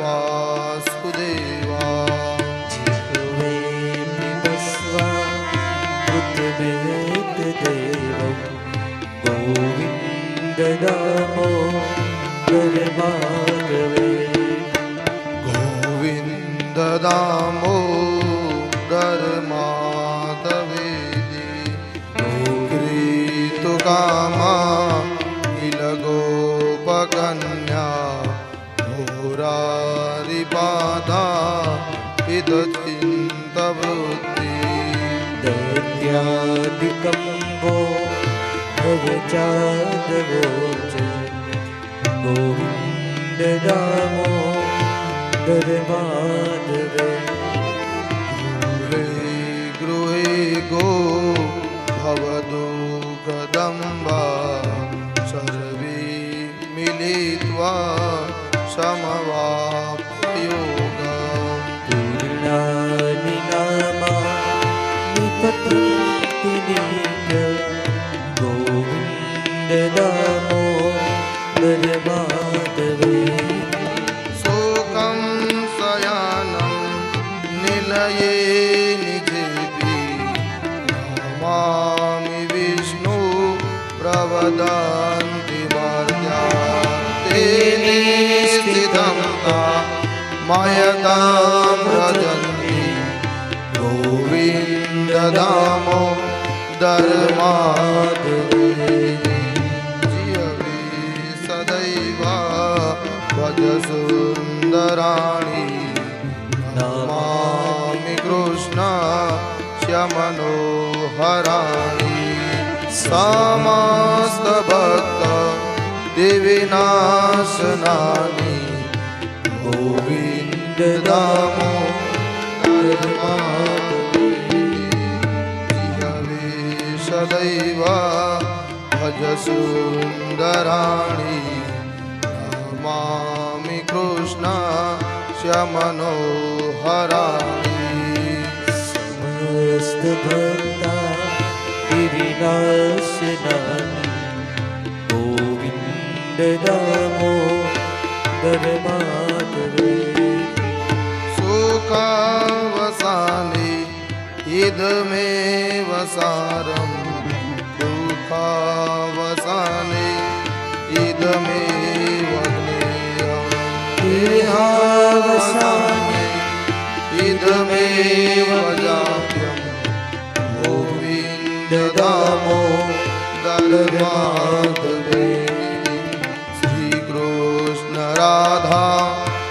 वासुदेवा जिह्वे पिबस्वा उद्वेद देवं गोविन्द दामोदर माधवे गोविन्द दामोदर माधवेति कृतुकामा किल गोपकन्या घोरारिपादा पिदचिन्तवृत्ति दत्यादिकम्बो भवचादवो च गोविन्द दामोदर माधवे गृहे गो भवदुःखदम्बा सर्वे मिलित्वा समवाप्तयोगम् पूर्णानि नामानि पतन्ति नित्यं गोविन्द दामोदर माधवे शोकं शयानं निलये निजेऽपि नमामि विष्णु प्रवदन्ति मर्त्या तेने स्थितं मयतां व्रजन्ति गोविन्द दामोदर माधवे जिह्वे सदैव भज सुन्दराणि नमामि कृष्ण मनोहराणि समस्त भक्त दिविनाशनानि गोविन्द दामोदर माधवे जिह्वे सदैव भज सुन्दराणि नमामि कृष्ण मनोहराणि समस्त भक्ता विनाशनानि गोविन्द दामोदर माधवे शोकावसाने इदमेव सारं दुःखावसाने इदमेव ज्ञेयं देहावसाने इदमेव जाप्यं गोविन्द दामोदर माधवे